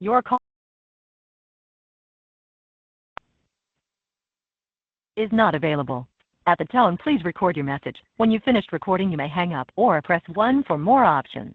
Your call is not available. At the tone, please record your message. When you've finished recording, you may hang up or press 1 for more options.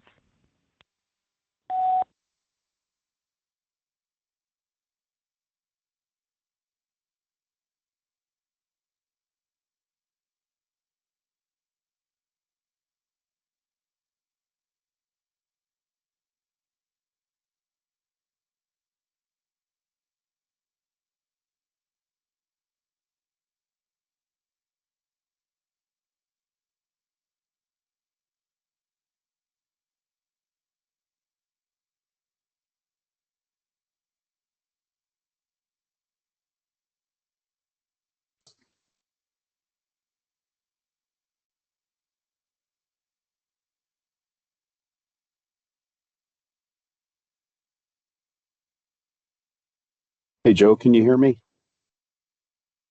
Hey, Joe, can you hear me?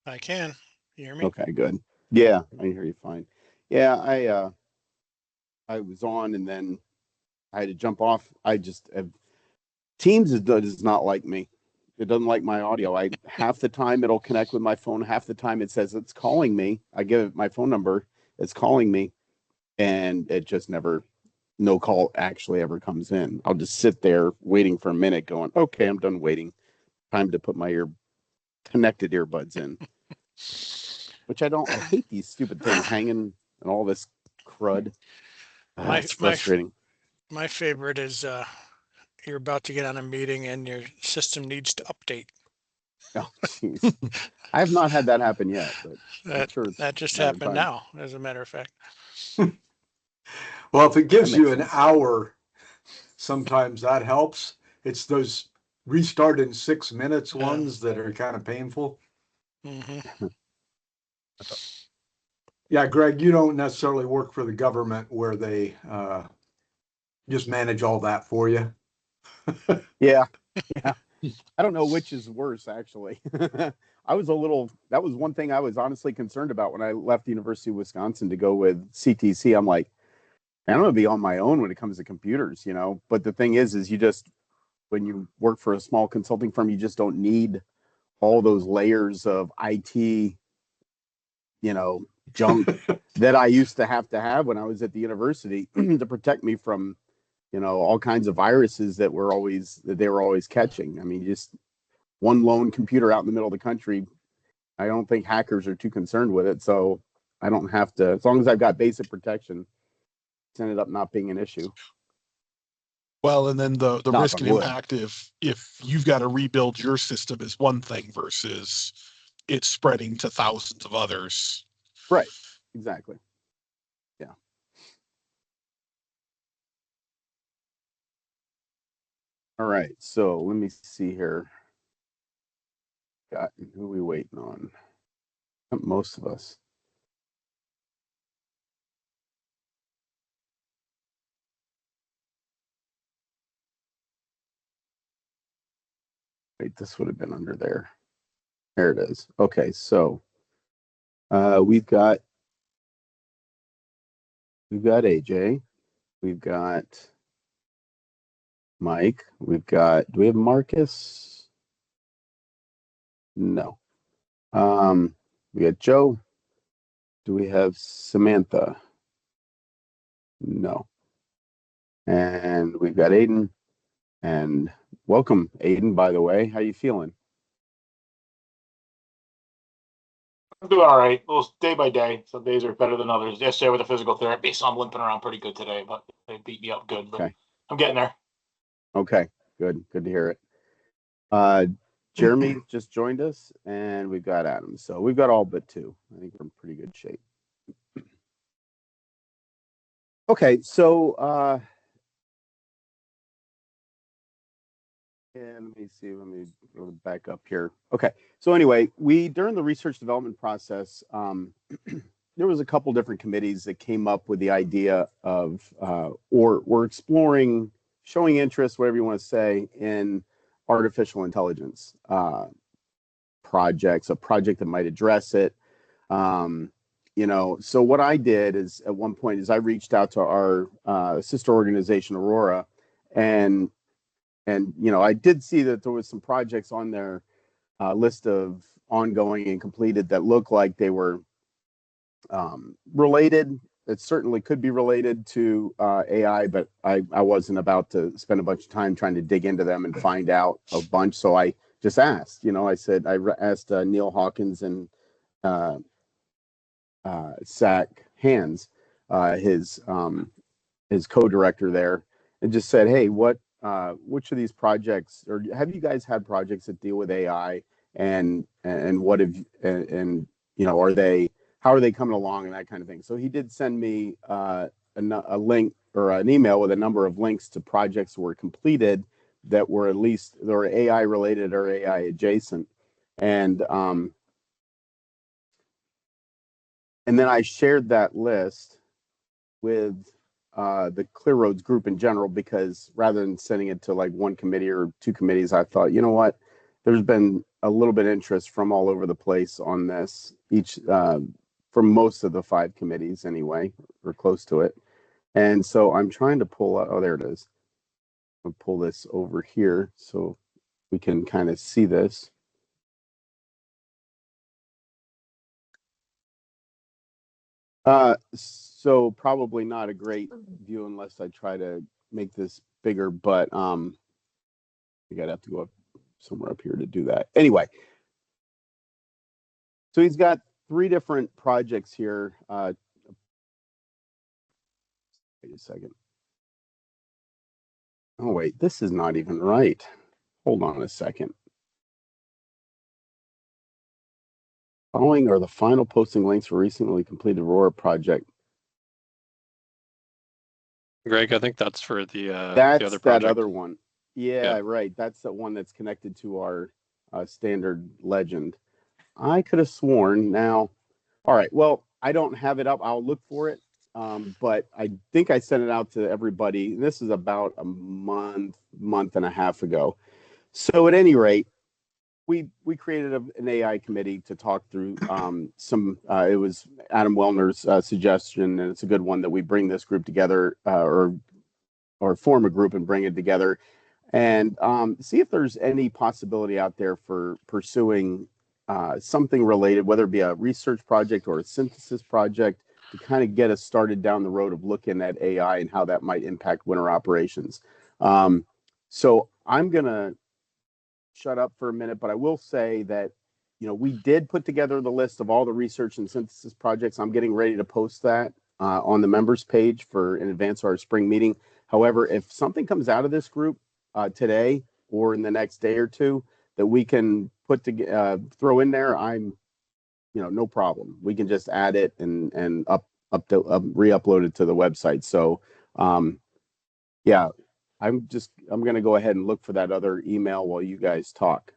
I can. You hear me? Okay, good. Yeah, I hear you fine. Yeah, I was on and then I had to jump off. I just have Teams does not like me. It doesn't like my audio. I half the time it'll connect with my phone, half the time it says it's calling me. I give it my phone number, it's calling me, and it just never no call actually ever comes in. I'll just sit there waiting for a minute going, okay, I'm done waiting. Time to put my connected earbuds in. Which I hate these stupid things hanging and all this crud. My It's my frustrating. my favorite is you're about to get on a meeting and your system needs to update. Oh, jeez. I have not had that happen yet, but I'm That sure it's that just a matter of happened time. now, as a matter of fact. Well, if it That gives makes you an sense. hour, sometimes that helps. It's those restart in 6 minutes Uh, ones that are kind of painful. hmm Yeah, Greg, you don't necessarily work for the government where they just manage all that for you. Yeah, yeah. I don't know which is worse, actually. That was one thing I was honestly concerned about when I left the University of Wisconsin to go with CTC. I'm like, I'm going to be on my own when it comes to computers, you know? But the thing is when you work for a small consulting firm, you just don't need all those layers of IT, junk that I used to have when I was at the university to protect me from, all kinds of viruses that they were always catching. I mean, just one lone computer out in the middle of the country. I don't think hackers are too concerned with it. So I don't have to, as long as I've got basic protection, it's ended up not being an issue. Well, and then the Knock risk on and wood. impact if you've got to rebuild your system is one thing versus it's spreading to thousands of others. Right. Exactly. Yeah. All right. So let me see here. Got who are we waiting on? Most of us. Wait, this would have been under there. There it is. Okay, so we've got AJ, we've got Mike, do we have Marcus? No. We got Joe. Do we have Samantha? No. And we've got Aiden. And welcome, Aiden, by the way. How you feeling? I'm doing all right. Well, day by day. Some days are better than others. Yesterday with the physical therapy, so I'm limping around pretty good today, but they beat me up good. But Okay. I'm getting there. Okay. Good. Good to hear it. Uh, Jeremy just joined us, and we've got Adam. So we've got all but two. I think we're in pretty good shape. Okay, so and let me see, let me go back up here. Okay, so anyway, we during the research development process, there was a couple different committees that came up with the idea of, or we're exploring, showing interest, whatever you want to say, in artificial intelligence projects, a project that might address it. So what I did is at one point is I reached out to our sister organization, Aurora, and and I did see that there was some projects on their list of ongoing and completed that looked like they were related. It certainly could be related to AI, but I wasn't about to spend a bunch of time trying to dig into them and find out a bunch. So I just asked, I said, asked Neil Hawkins and Zach Hands, his co-director there, and just said, hey, which of these projects, or have you guys had projects that deal with AI, and what have, and are they, how are they coming along, and that kind of thing. So he did send me a link or an email with a number of links to projects that were completed that were at least, they were AI related or AI adjacent. And then I shared that list with the Clear Roads group in general, because rather than sending it to like one committee or two committees, I thought, you know what, there's been a little bit of interest from all over the place on this, each from most of the 5 committees anyway, or close to it. And so I'm trying to pull out, oh, there it is. I'll pull this over here so we can kind of see this. So probably not a great view unless I try to make this bigger, but I think I'd have to go up somewhere up here to do that. Anyway, so he's got 3 different projects here. Wait a second. Oh wait, this is not even right. Hold on a second. Following are the final posting links for recently completed Aurora project. Greg, I think that's for the That's other that project. other one. Yeah, right. That's the one that's connected to our standard legend. I could have sworn now. All right. Well, I don't have it up. I'll look for it. But I think I sent it out to everybody. This is about a month and a half ago. So at any rate, we created an AI committee to talk through some. It was Adam Wellner's suggestion, and it's a good one that we bring this group together, or form a group and bring it together, and see if there's any possibility out there for pursuing something related, whether it be a research project or a synthesis project, to kind of get us started down the road of looking at AI and how that might impact winter operations. So I'm gonna shut up for a minute, but I will say that we did put together the list of all the research and synthesis projects. I'm getting ready to post that on the members page in advance of our spring meeting. However, if something comes out of this group today or in the next day or two that we can put to throw in there, I'm no problem. We can just add it and re-upload it to the website. So yeah, I'm going to go ahead and look for that other email while you guys talk.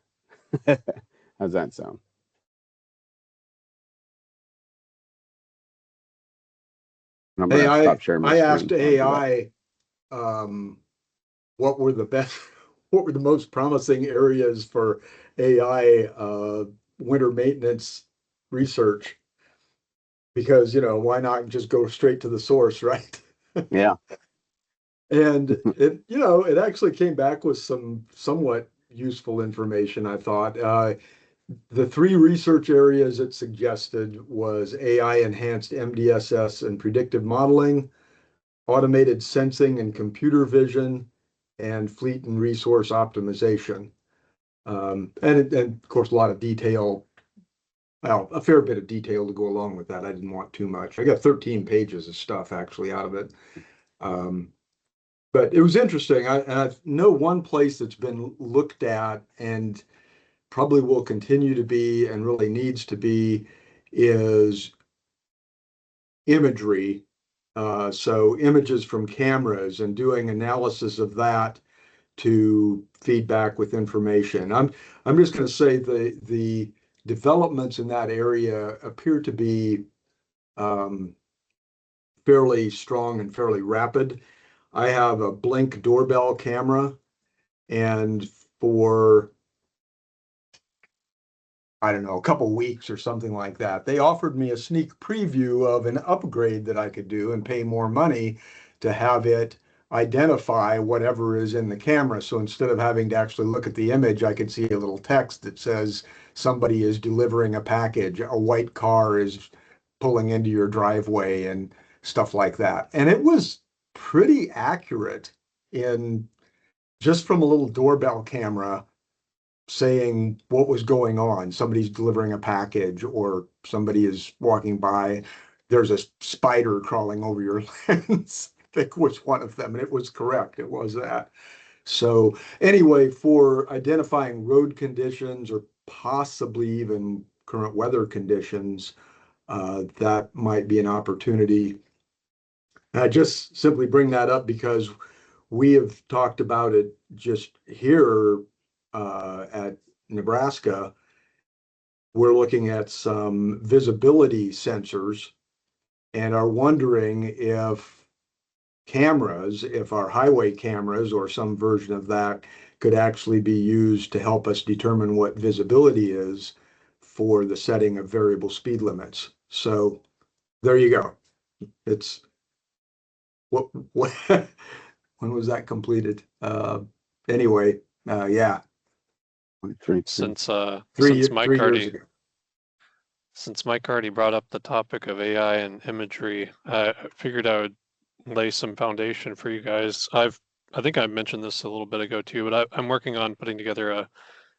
How's that sound? I'm going to stop sharing my I screen. asked AI what were the most promising areas for AI winter maintenance research, because why not just go straight to the source, right? Yeah. And it actually came back with some somewhat useful information, I thought. The 3 research areas it suggested was AI enhanced MDSS and predictive modeling, automated sensing and computer vision, and fleet and resource optimization. And of course, a lot of detail, well, a fair bit of detail to go along with that. I didn't want too much. I got 13 pages of stuff actually out of it. But it was interesting. I know one place that's been looked at and probably will continue to be and really needs to be is imagery. So images from cameras and doing analysis of that to feedback with information. I'm just going to say the developments in that area appear to be fairly strong and fairly rapid. I have a Blink doorbell camera, and for I don't know, a couple weeks or something like that, they offered me a sneak preview of an upgrade that I could do and pay more money to have it identify whatever is in the camera. So instead of having to actually look at the image, I could see a little text that says somebody is delivering a package, a white car is pulling into your driveway and stuff like that. And it was pretty accurate in just from a little doorbell camera saying what was going on. Somebody's delivering a package or somebody is walking by. There's a spider crawling over your lens. I think was one of them, and it was correct. It was that. So anyway, for identifying road conditions or possibly even current weather conditions, that might be an opportunity. And I just simply bring that up because we have talked about it just here at Nebraska. We're looking at some visibility sensors and are wondering if our highway cameras or some version of that could actually be used to help us determine what visibility is for the setting of variable speed limits. So there you go. It's what when was that completed? Anyway, yeah, 3 Since 3 Mike 3 years already ago. since Mike already brought up the topic of AI and imagery, I figured I would lay some foundation for you guys. I think I mentioned this a little bit ago too, but I'm working on putting together a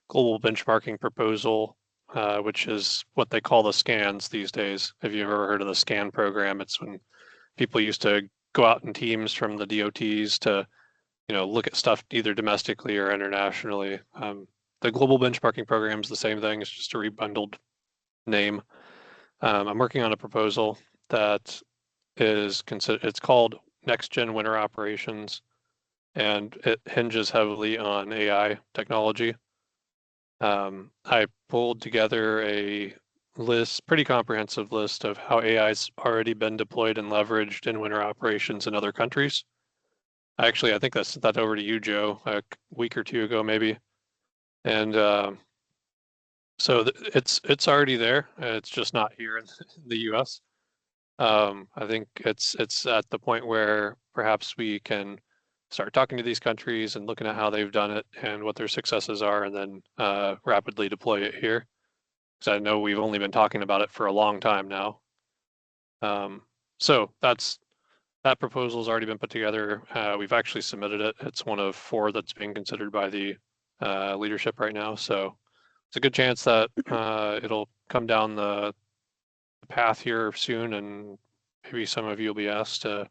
global benchmarking proposal, which is what they call the scans these days. Have you ever heard of the scan program? It's when people used to go out in teams from the DOTs to, look at stuff either domestically or internationally. The global benchmarking program is the same thing. It's just a rebundled name. I'm working on a proposal that it's called Next Gen Winter Operations, and it hinges heavily on AI technology. I pulled together a pretty comprehensive list of how AI's already been deployed and leveraged in winter operations in other countries. I think I sent that over to you, Joe, a week or two ago, maybe. And so it's already there. It's just not here in the U.S. I think it's at the point where perhaps we can start talking to these countries and looking at how they've done it and what their successes are, and then rapidly deploy it here. Because I know we've only been talking about it for a long time now. So that proposal's already been put together. We've actually submitted it. It's one of 4 that's being considered by the leadership right now. So it's a good chance that it'll come down the path here soon, and maybe some of you will be asked to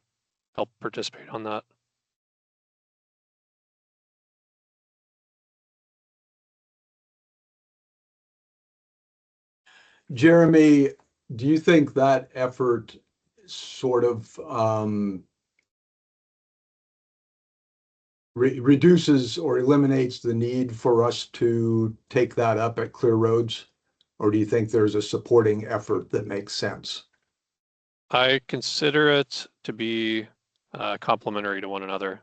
help participate on that. Jeremy, do you think that effort sort of reduces or eliminates the need for us to take that up at Clear Roads? Or do you think there's a supporting effort that makes sense? I consider it to be complementary to one another.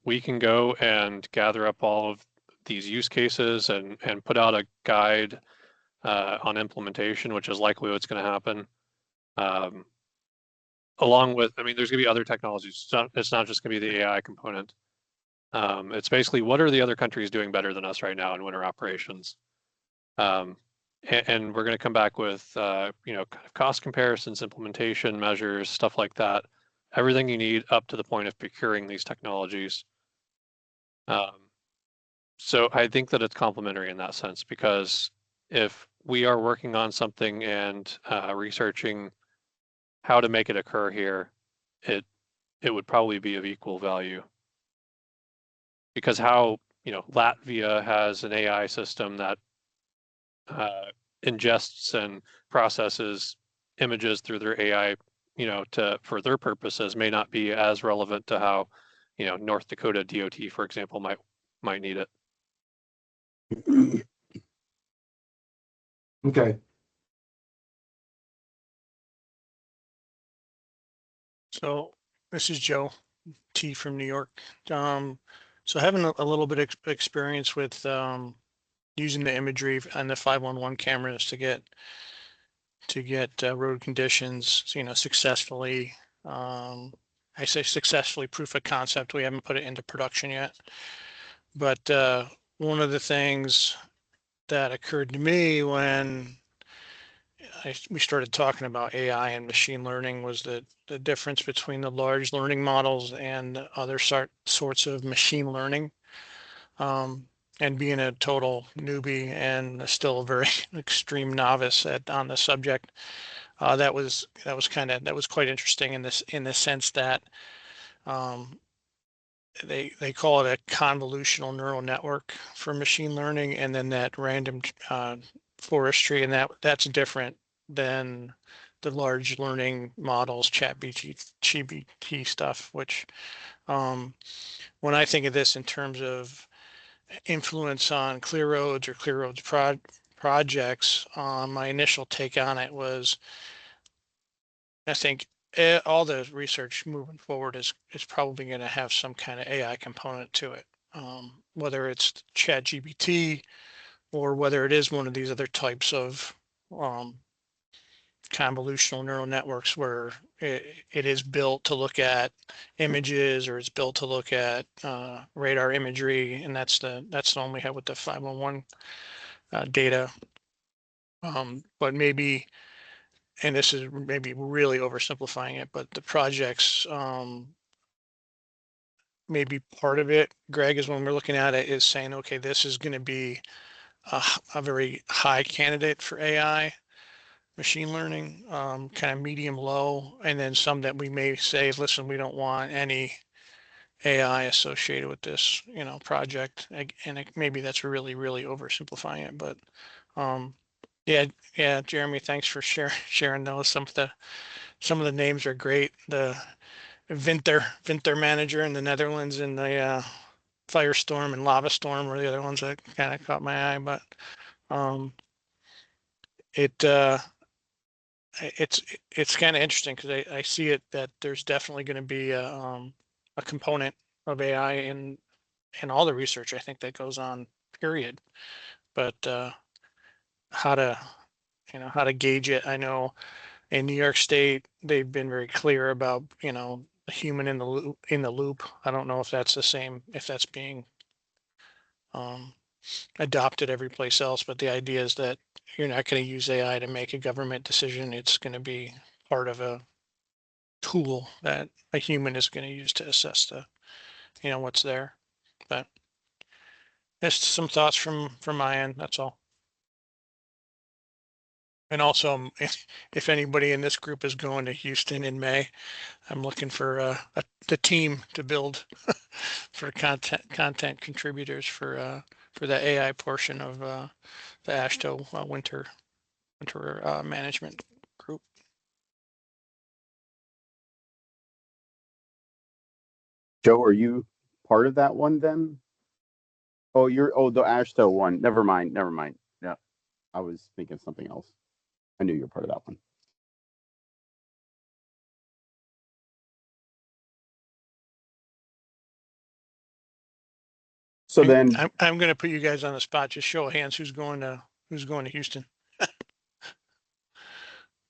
We can go and gather up all of these use cases and put out a guide on implementation, which is likely what's going to happen. Along with, there's going to be other technologies. It's not just going to be the AI component. It's basically, what are the other countries doing better than us right now in winter operations? And we're going to come back with, kind of cost comparisons, implementation measures, stuff like that. Everything you need up to the point of procuring these technologies. So I think that it's complementary in that sense, because if we are working on something and researching how to make it occur here, it would probably be of equal value. Because how, Latvia has an AI system that ingests and processes images through their AI, for their purposes, may not be as relevant to how, North Dakota DOT, for example, might need it. Okay. So this is Joe T from New York. So having a little bit of experience with using the imagery and the 511 cameras to get road conditions, successfully. I say successfully proof of concept. We haven't put it into production yet. But one of the things that occurred to me when we started talking about AI and machine learning was that the difference between the large learning models and other sorts of machine learning. And being a total newbie and still a very extreme novice on the subject, that was quite interesting in the sense that they call it a convolutional neural network for machine learning, and then that random forestry, and that's different than the large learning models, ChatGPT stuff. Which when I think of this in terms of influence on Clear Roads or Clear Roads projects, my initial take on it was, I think all the research moving forward is probably going to have some kind of AI component to it, whether it's ChatGPT or whether it is one of these other types of convolutional neural networks where it is built to look at images, or it's built to look at radar imagery, and that's the one we have with the 511 data. But maybe, and this is maybe really oversimplifying it, but the projects, maybe part of it, Greg, is when we're looking at it is saying, okay, this is going to be a very high candidate for AI, machine learning, kind of medium low, and then some that we may say, listen, we don't want any AI associated with this, project. And maybe that's really, really oversimplifying it, but yeah, Jeremy, thanks for sharing those. Some of the names are great. The Winter manager in the Netherlands, and the Firestorm and Lava Storm were the other ones that kind of caught my eye. But it's kind of interesting because I see it that there's definitely going to be a component of AI in all the research, I think, that goes on, period. But how to gauge it. I know in New York State they've been very clear about the human in the loop. I don't know if that's the same, if that's being adopted every place else, but the idea is that you're not going to use AI to make a government decision. It's going to be part of a tool that a human is going to use to assess what's there. But just some thoughts from my end. That's all. And also, if anybody in this group is going to Houston in May, I'm looking for the team to build for content contributors for the AI portion of the AASHTO winter management group. Joe, are you part of that one then? Oh, the AASHTO one. Never mind. Yeah, I was thinking something else. I knew you were part of that one. So then I'm going to put you guys on the spot. Just show of hands who's going to Houston.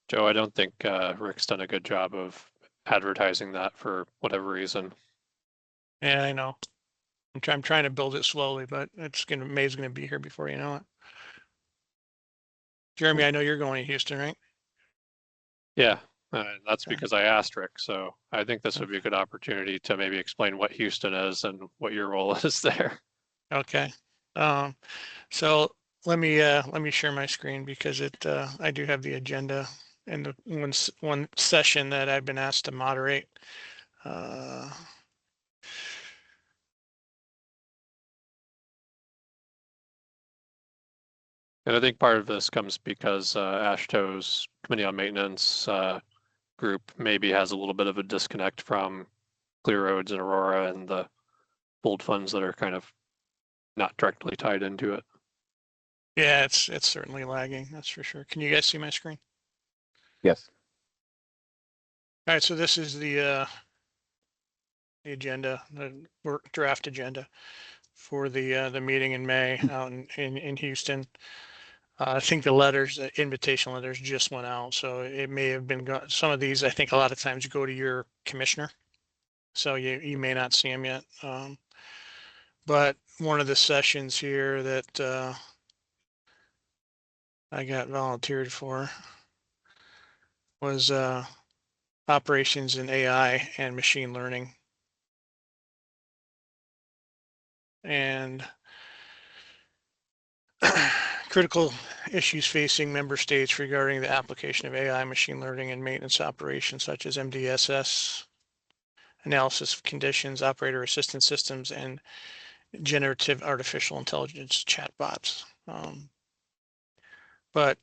Joe, I don't think Rick's done a good job of advertising that for whatever reason. Yeah, I know. I'm trying to build it slowly, but May's going to be here before you know it. Jeremy, I know you're going to Houston, right? Yeah, that's because I asked Rick. So I think this would be a good opportunity to maybe explain what Houston is and what your role is there. Okay. So let me share my screen because I do have the agenda and the one session that I've been asked to moderate. And I think part of this comes because AASHTO's Committee on Maintenance group maybe has a little bit of a disconnect from Clear Roads and Aurora and the pooled funds that are kind of not directly tied into it. Yeah, it's certainly lagging, that's for sure. Can you guys see my screen? Yes. All right, so this is the agenda, the work draft agenda for the meeting in May out in Houston. I think the invitation letters just went out, so it may have been some of these. I think a lot of times you go to your commissioner so you may not see them yet. But one of the sessions here that I got volunteered for was operations in AI and machine learning. And critical issues facing member states regarding the application of AI, machine learning, and maintenance operations such as MDSS, analysis of conditions, operator assistance systems, and generative artificial intelligence chatbots. But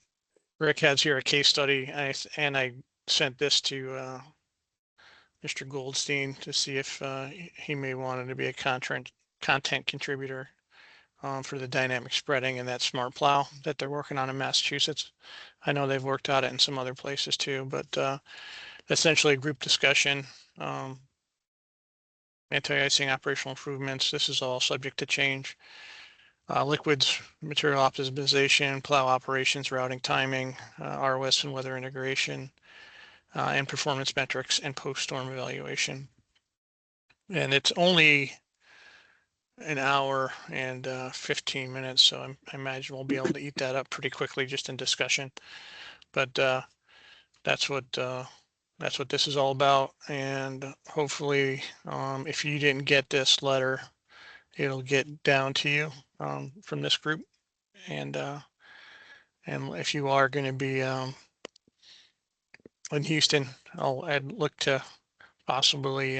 Rick has here a case study, and I sent this to Mr. Goldstein to see if he may want to be a content contributor for the dynamic spreading and that smart plow that they're working on in Massachusetts. I know they've worked on it in some other places too, but essentially a group discussion, anti-icing operational improvements. This is all subject to change. Liquids, material optimization, plow operations, routing, timing, ROS and weather integration, and performance metrics and post-storm evaluation. And it's only an hour and 15 minutes, so I imagine we'll be able to eat that up pretty quickly just in discussion. But that's what this is all about. And hopefully, if you didn't get this letter, it'll get down to you from this group. And if you are going to be in Houston, I'd look to possibly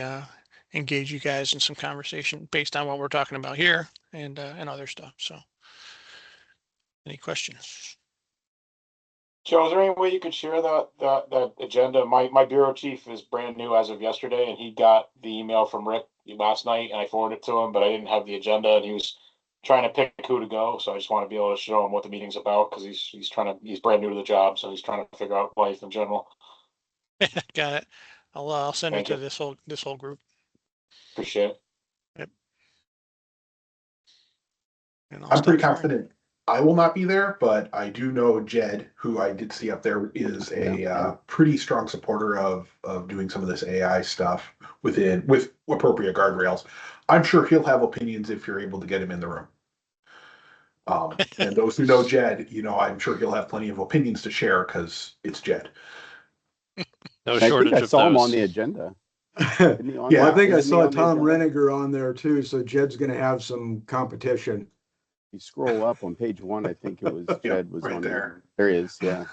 engage you guys in some conversation based on what we're talking about here and other stuff. So, any questions? Joe, is there any way you could share that agenda? My bureau chief is brand new as of yesterday, and he got the email from Rick last night, and I forwarded it to him, but I didn't have the agenda, and he was trying to pick who to go. So I just want to be able to show him what the meeting's about because he's brand new to the job, so he's trying to figure out life in general. Got it. I'll send Thank it to you. this whole group. Appreciate it. Yep. And I'm pretty confident I will not be there, but I do know Jed, who I did see up there, is a pretty strong supporter of doing some of this AI stuff with appropriate guardrails. I'm sure he'll have opinions if you're able to get him in the room. And those who know Jed, I'm sure he'll have plenty of opinions to share because it's Jed. No I shortage think I of saw him those. on the agenda. Well, Yeah. I think I Isn't he saw on the Tom agenda? Reniger on there too, so Jed's going to have some competition. You scroll up on page 1, I think it was Jed was right on there. There he is, yeah.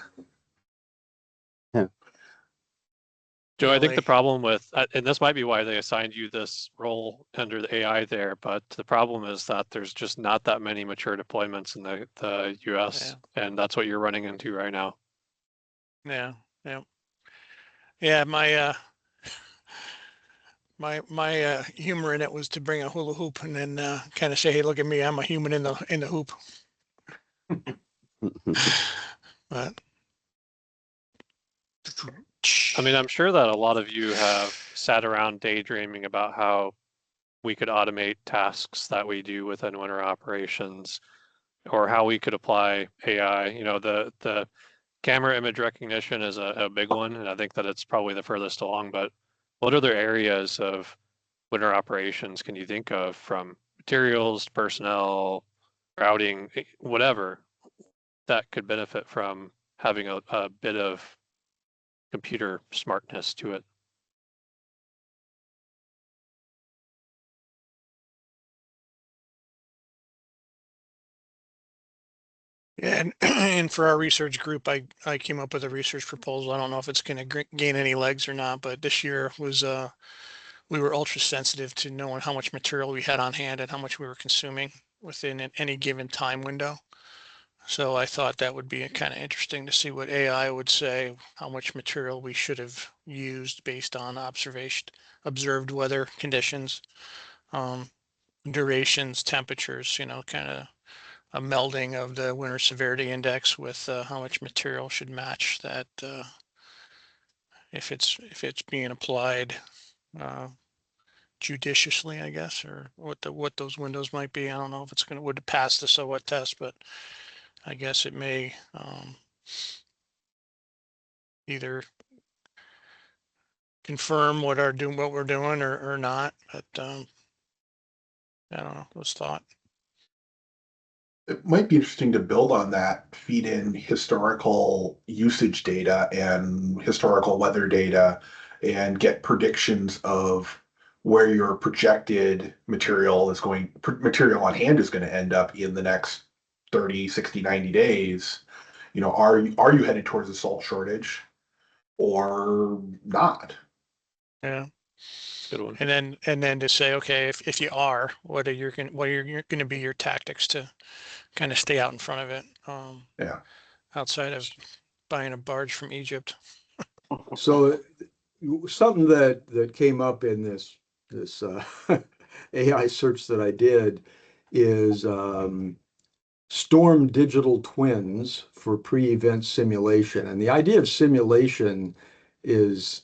Joe, I think the Really? problem with, and this might be why they assigned you this role under the AI there, but the problem is that there's just not that many mature deployments in the US, and that's what you're running into right now. Yeah. My my humor in it was to bring a hula hoop and then kind of say, "Hey, look at me! I'm a human in the hoop." But I mean, I'm sure that a lot of you have sat around daydreaming about how we could automate tasks that we do within winter operations, or how we could apply AI. The camera image recognition is a big one, and I think that it's probably the furthest along. But what other areas of winter operations can you think of, from materials, personnel, routing, whatever, that could benefit from having a bit of computer smartness to it? and and for our research group, I came up with a research proposal. I don't know if it's going to gain any legs or not, but this year was we were ultra sensitive to knowing how much material we had on hand and how much we were consuming within any given time window. So I thought that would be kind of interesting to see what AI would say, how much material we should have used based on observed weather conditions, durations, temperatures, kind of a melding of the winter severity index with how much material should match that if it's being applied judiciously, I guess, or what those windows might be. I don't know if it's would pass the so what test, but I guess it may either confirm what we're doing or not. But I don't know. Those thought. It might be interesting to build on that, feed in historical usage data and historical weather data, and get predictions of where your projected material on hand is going to end up in the next 30, 60, 90 days. Are you headed towards a salt shortage or not? Yeah. Good one. And then to say, okay, if you are, what are going to be your tactics to kind of stay out in front of it? Yeah. Outside of buying a barge from Egypt. So something that came up in this AI search that I did is storm digital twins for pre-event simulation. And the idea of simulation is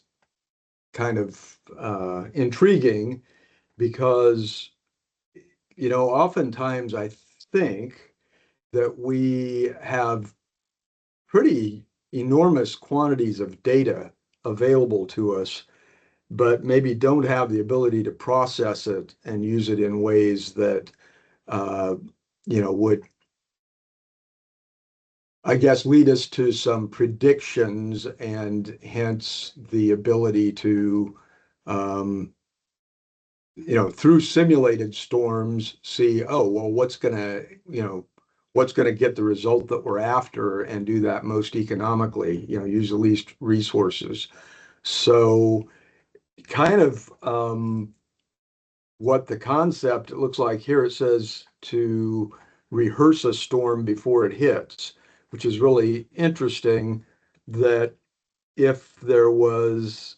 kind of intriguing because, oftentimes I think that we have pretty enormous quantities of data available to us, but maybe don't have the ability to process it and use it in ways that, would, I guess, lead us to some predictions and hence the ability to, through simulated storms, see, oh, well, what's going to get the result that we're after and do that most economically, use the least resources. So kind of what the concept, it looks like here, it says to rehearse a storm before it hits, which is really interesting, that if there was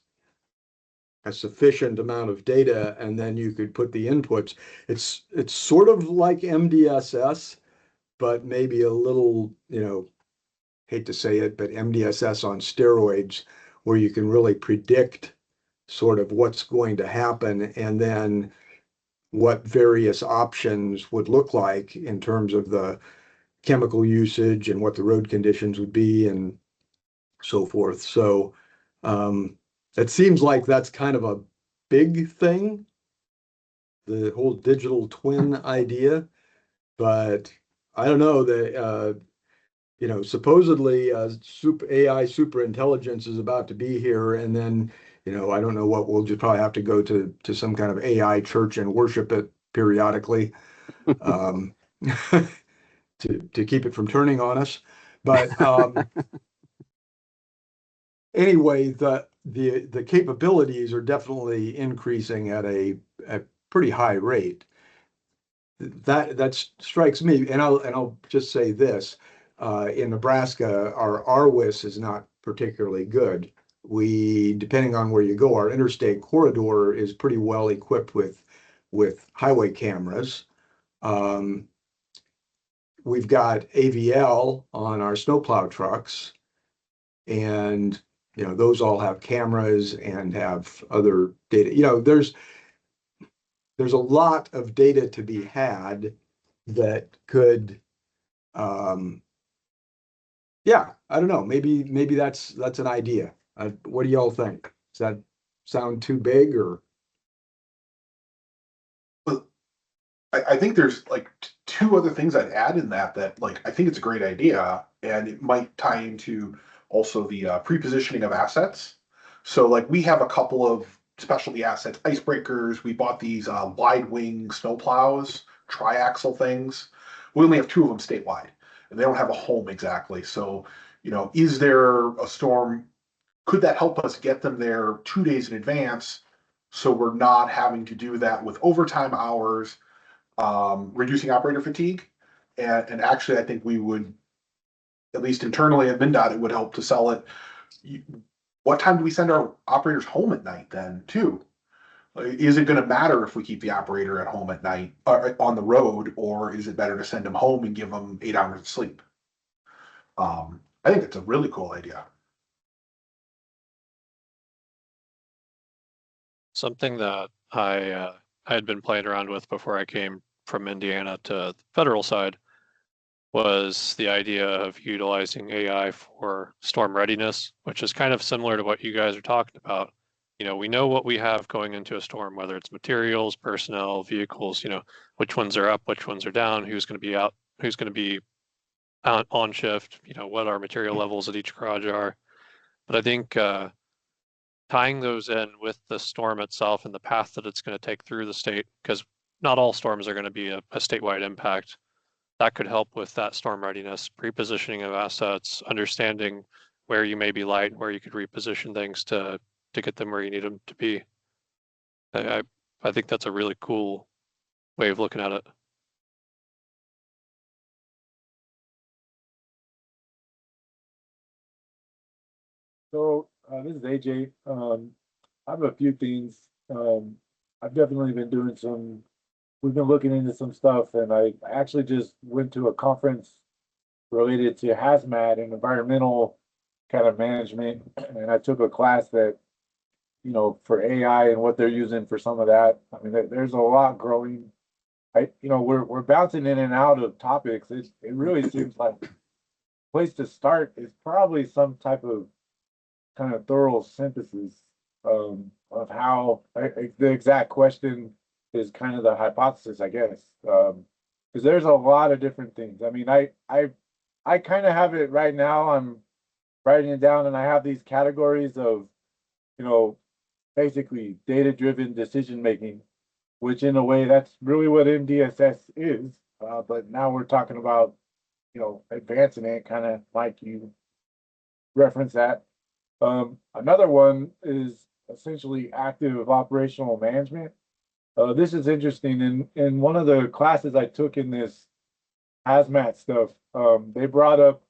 a sufficient amount of data and then you could put the inputs, it's sort of like MDSS, but maybe a little, hate to say it, but MDSS on steroids, where you can really predict sort of what's going to happen and then what various options would look like in terms of the chemical usage and what the road conditions would be and so forth. So it seems like that's kind of a big thing, the whole digital twin idea. But I don't know, supposedly AI super intelligence is about to be here, and then I don't know what, we'll just probably have to go to some kind of AI church and worship it periodically um, to keep it from turning on us. But anyway, the capabilities are definitely increasing at a pretty high rate. That strikes me, and I'll just say this: in Nebraska, our RWIS is not particularly good. We, depending on where you go, our interstate corridor is pretty well equipped with highway cameras. We've got AVL on our snowplow trucks, and those all have cameras and have other data. There's a lot of data to be had that could, yeah, I don't know, maybe that's an idea. What do y'all think? Does that sound too big, or? Well, I think there's like two other things I'd add in that like I think it's a great idea, and it might tie into also the pre-positioning of assets. So like we have a couple of specialty assets, icebreakers. We bought these wide wing snowplows, triaxle things. We only have two of them statewide, and they don't have a home exactly. So is there a storm? Could that help us get them there 2 days in advance, so we're not having to do that with overtime hours, reducing operator fatigue? And actually, I think we would, at least internally at MnDOT, it would help to sell it. What time do we send our operators home at night then, too? Is it going to matter if we keep the operator at home at night or on the road, or is it better to send them home and give them 8 hours of sleep? I think it's a really cool idea. Something that I had been playing around with before I came from Indiana to the federal side was the idea of utilizing AI for storm readiness, which is kind of similar to what you guys are talking about. we know what we have going into a storm, whether it's materials, personnel, vehicles, which ones are up, which ones are down, who's going to be out, who's going to be on shift, what our material levels at each garage are. But I think tying those in with the storm itself and the path that it's going to take through the state, because not all storms are going to be a statewide impact, that could help with that storm readiness, pre-positioning of assets, understanding where you may be light, where you could reposition things to get them where you need them to be. I think that's a really cool way of looking at it. So this is AJ. I have a few things. I've definitely been doing we've been looking into some stuff, and I actually just went to a conference related to hazmat and environmental kind of management, and I took a class that, for AI and what they're using for some of that. I mean, there's a lot growing. We're bouncing in and out of topics. It really seems like the place to start is probably some type of kind of thorough synthesis of how the exact question is kind of the hypothesis, I guess. Because there's a lot of different things. I mean, I kind of have it right now. I'm writing it down, and I have these categories of, basically data-driven decision making, which in a way that's really what MDSS is. But now we're talking about, advancing it, kind of like you reference that. Another one is essentially active operational management. This is interesting. In one of the classes I took in this hazmat stuff, they brought up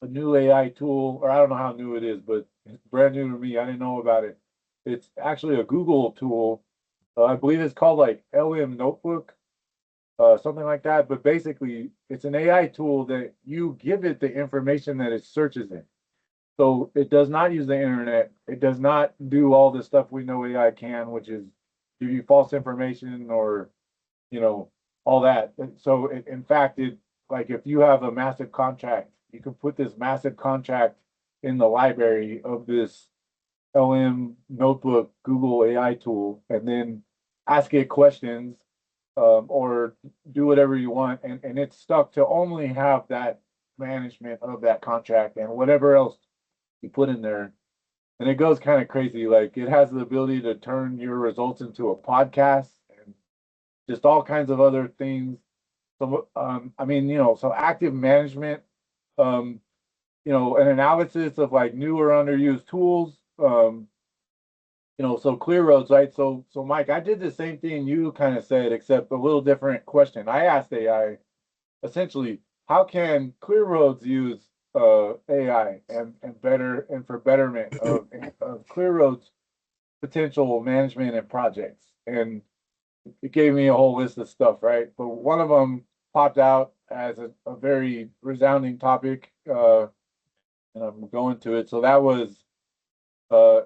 a new AI tool, or I don't know how new it is, but it's brand new to me. I didn't know about it. It's actually a Google tool. I believe it's called like LM Notebook, something like that. But basically, it's an AI tool that you give it the information that it searches in. So it does not use the internet. It does not do all the stuff we know AI can, which is give you false information or, all that. So in fact, like if you have a massive contract, you can put this massive contract in the library of this LM Notebook Google AI tool, and then ask it questions or do whatever you want. And it's stuck to only have that management of that contract and whatever else you put in there. And it goes kind of crazy. Like it has the ability to turn your results into a podcast and just all kinds of other things. So, so active management, an analysis of like new or underused tools, so clear roads, right? So Mike, I did the same thing you kind of said, except a little different question. I asked AI essentially, how can clear roads use AI and for betterment of clear roads potential management and projects? And it gave me a whole list of stuff, right? But one of them popped out as a very resounding topic, and I'm going to it. So that was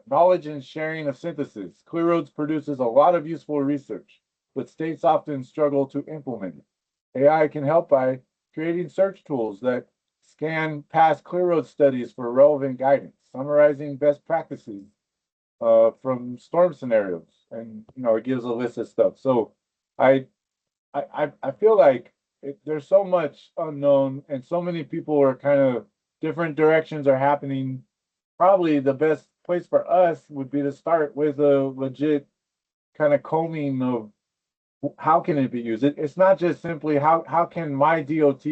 knowledge and sharing of synthesis. Clear Roads produces a lot of useful research, but states often struggle to implement it. AI can help by creating search tools that scan past Clear Road studies for relevant guidance, summarizing best practices from storm scenarios, and it gives a list of stuff. So I feel like there's so much unknown, and so many people are kind of different directions are happening. Probably the best place for us would be to start with a legit kind of combing of how can it be used. It's not just simply how can my DOT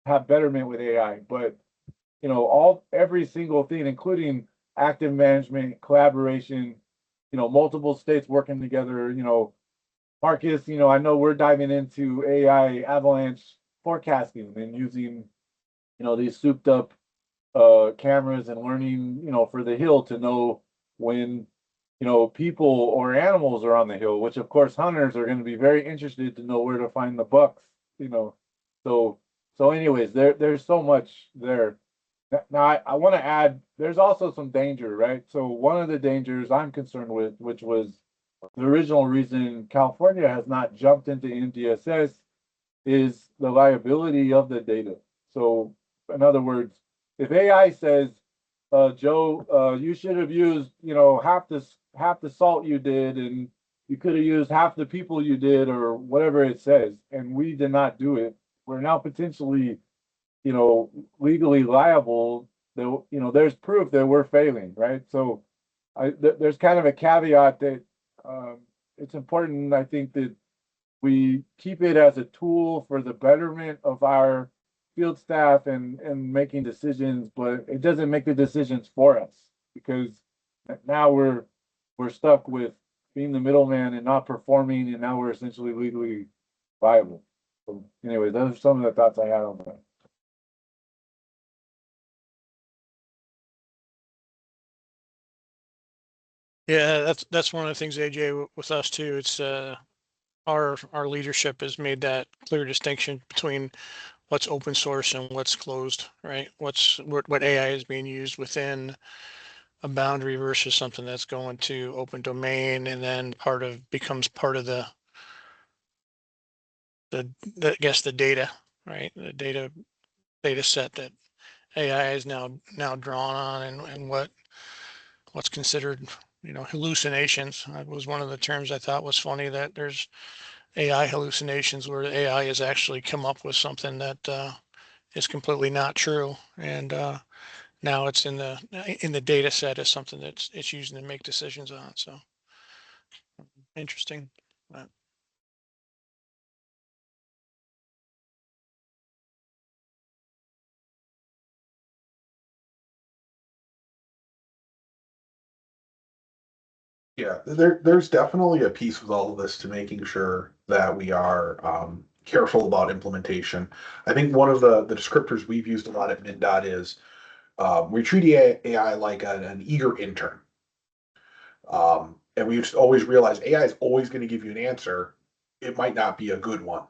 have betterment with AI, but every single thing, including active management, collaboration, multiple states working together. Marcus, I know we're diving into AI avalanche forecasting and using these souped up cameras and learning for the hill to know when people or animals are on the hill, which of course hunters are going to be very interested to know where to find the bucks. So anyways, there's so much there. Now I want to add, there's also some danger, right? So one of the dangers I'm concerned with, which was the original reason California has not jumped into MDSS, is the liability of the data. So in other words, if AI says Joe, you should have used, half the salt you did, and you could have used half the people you did, or whatever it says, and we did not do it. We're now potentially, legally liable. That, there's proof that we're failing, right? So, there's kind of a caveat that it's important. I think that we keep it as a tool for the betterment of our field staff and making decisions, but it doesn't make the decisions for us, because now we're stuck with being the middleman and not performing, and now we're essentially legally liable. So anyway, those are some of the thoughts I had on that. Yeah, that's one of the things, AJ, with us too. It's our leadership has made that clear distinction between what's open source and what's closed, right? What AI is being used within a boundary versus something that's going to open domain and then becomes part of the I guess the data, right? The data set that AI is now drawn on, and what's considered, hallucinations. That was one of the terms I thought was funny, that there's AI hallucinations where AI has actually come up with something that is completely not true, and now it's in the data set as something that it's using to make decisions on. So interesting. Yeah, there's definitely a piece with all of this to making sure that we are careful about implementation. I think one of the descriptors we've used a lot at MnDOT is we treat AI like an eager intern. And we just always realize AI is always going to give you an answer. It might not be a good one.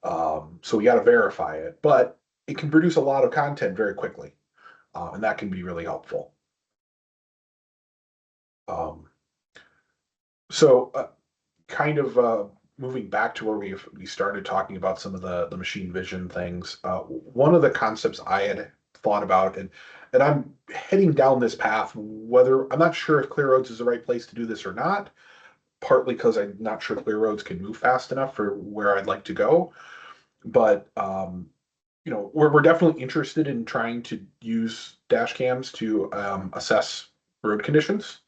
So we got to verify it, but it can produce a lot of content very quickly, and that can be really helpful. Um, so kind of moving back to where we started talking about some of the machine vision things. One of the concepts I had thought about, and I'm heading down this path, whether I'm not sure if Clear Roads is the right place to do this or not, partly because I'm not sure Clear Roads can move fast enough for where I'd like to go. But we're definitely interested in trying to use dash cams to assess road conditions.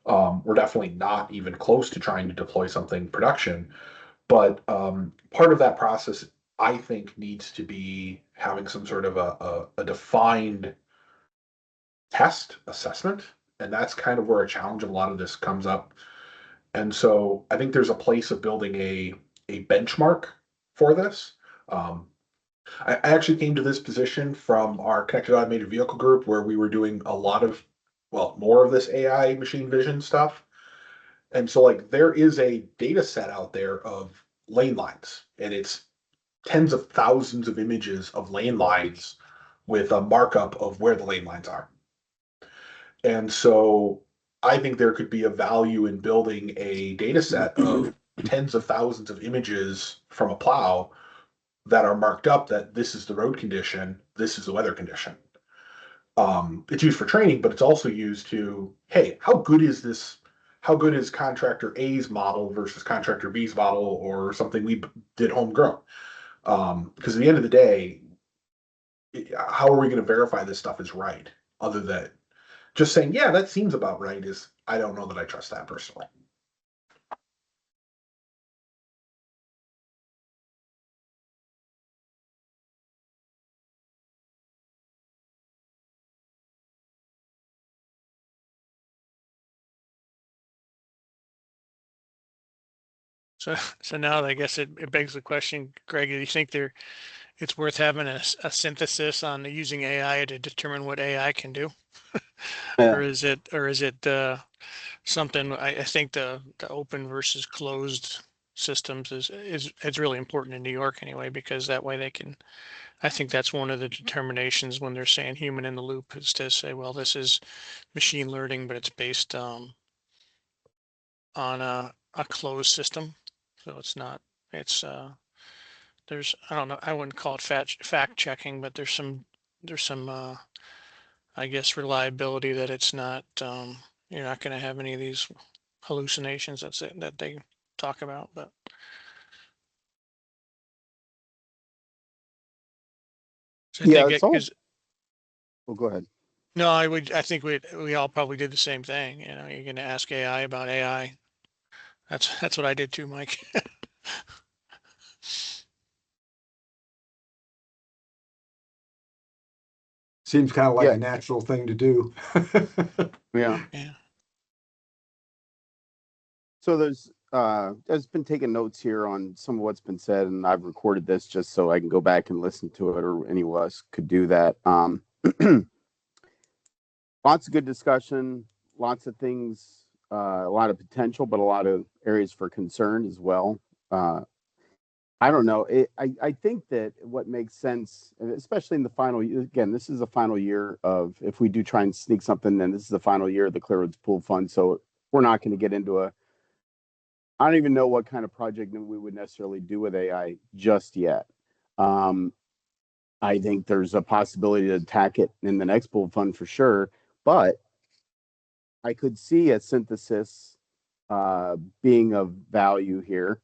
We're definitely not even close to trying to deploy something production, but part of that process, I think, needs to be having some sort of a defined test assessment, and that's kind of where a challenge of a lot of this comes up. And so I think there's a place of building a benchmark for this. I actually came to this position from our connected automated vehicle group, where we were doing a lot of, well, more of this AI machine vision stuff. And so, like, there is a data set out there of lane lines, and it's tens of thousands of images of lane lines with a markup of where the lane lines are. And so I think there could be a value in building a data set of tens of thousands of images from a plow that are marked up that this is the road condition, this is the weather condition. It's used for training, but it's also used to, hey, how good is this? How good is contractor A's model versus contractor B's model, or something we did homegrown? Because at the end of the day, how are we going to verify this stuff is right? Other than just saying, yeah, that seems about right, is I don't know that I trust that personally. So now I guess it begs the question, Greg, do you think it's worth having a synthesis on using AI to determine what AI can do? Or is it something, I think the open versus closed systems is really important in New York anyway, because that way I think that's one of the determinations when they're saying human in the loop, is to say, well, this is machine learning, but it's based on a closed system. So it's I don't know, I wouldn't call it fact checking, but there's some I guess, reliability that it's not, you're not going to have any of these hallucinations that they talk about. But so I Yeah, think it's all. because Well, go ahead. no, I think we all probably did the same thing. You know, you're going to ask AI about AI. That's what I did too, Mike. Seems kind of like Yeah, a natural thing to do. yeah. Yeah. So there's been taking notes here on some of what's been said, and I've recorded this just so I can go back and listen to it, or any of us could do that. Lots of good discussion, lots of things, a lot of potential, but a lot of areas for concern as well. Uh, I don't know. I think that what makes sense, especially in the final, again, this is the final year of, if we do try and sneak something, then this is the final year of the Clear Roads Pool Fund. So we're not going to get into I don't even know what kind of project we would necessarily do with AI just yet. Um, I think there's a possibility to attack it in the next pool fund for sure, but I could see a synthesis being of value here,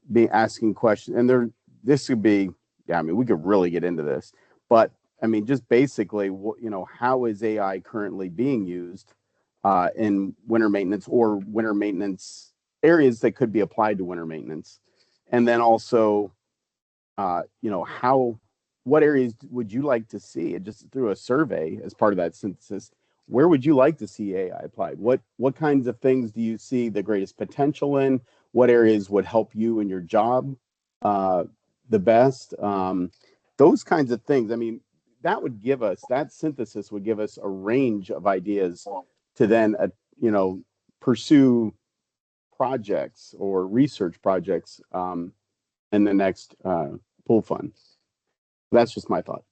be asking questions, and this could be, yeah, I mean, we could really get into this, but I mean, just basically, how is AI currently being used in winter maintenance, or winter maintenance areas that could be applied to winter maintenance, and then also, what areas would you like to see? And just through a survey as part of that synthesis, where would you like to see AI applied? What kinds of things do you see the greatest potential in? What areas would help you in your job uh, the best? Those kinds of things. I mean, that synthesis would give us a range of ideas to then, pursue projects or research projects in the next pool fund. That's just my thought.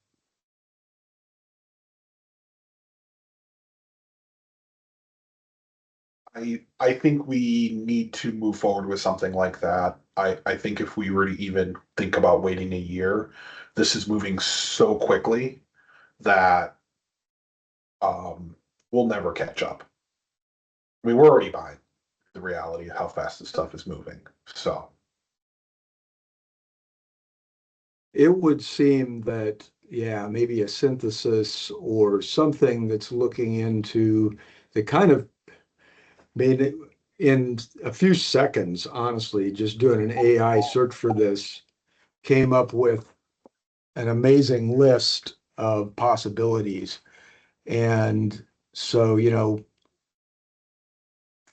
I think we need to move forward with something like that. I think if we were to even think about waiting a year, this is moving so quickly that we'll never catch up. I mean, we're already behind the reality of how fast this stuff is moving. So It would seem that, yeah, maybe a synthesis or something that's looking into the kind of made it in a few seconds, honestly, just doing an AI search for this came up with an amazing list of possibilities. And so,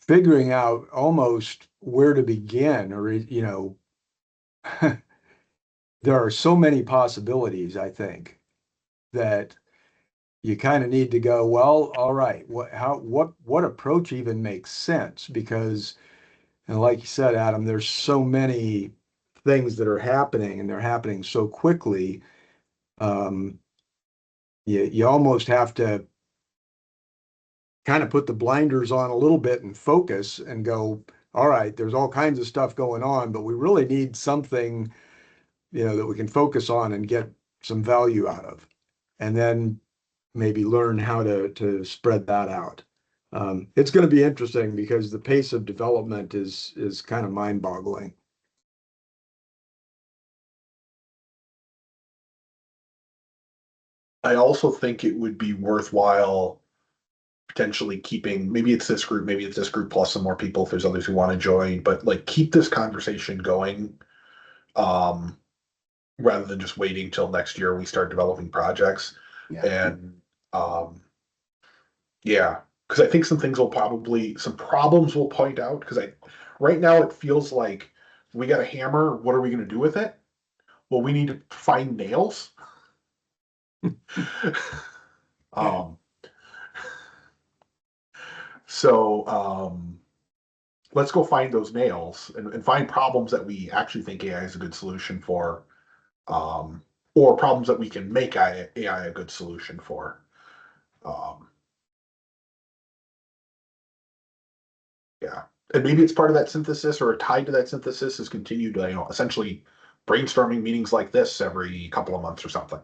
figuring out almost where to begin, or, there are so many possibilities, I think, that you kind of need to go, well, all right, what approach even makes sense? Because, and like you said, Adam, there's so many things that are happening, and they're happening so quickly. Um, you almost have to kind of put the blinders on a little bit and focus and go, all right, there's all kinds of stuff going on, but we really need something, that we can focus on and get some value out of. And then maybe learn how to spread that out. It's going to be interesting because the pace of development is kind of mind-boggling. I also think it would be worthwhile potentially keeping, maybe it's this group, maybe it's this group plus some more people if there's others who want to join, but like keep this conversation going, um, rather than just waiting till next year we start developing projects. Yeah. And yeah, because I think some problems will point out, because right now it feels like we got a hammer, what are we going to do with it? Well, we need to find nails. um, so let's go find those nails and find problems that we actually think AI is a good solution for, um, or problems that we can make AI a good solution for. Um, yeah, and maybe it's part of that synthesis, or tied to that synthesis is continued, essentially brainstorming meetings like this every couple of months or something.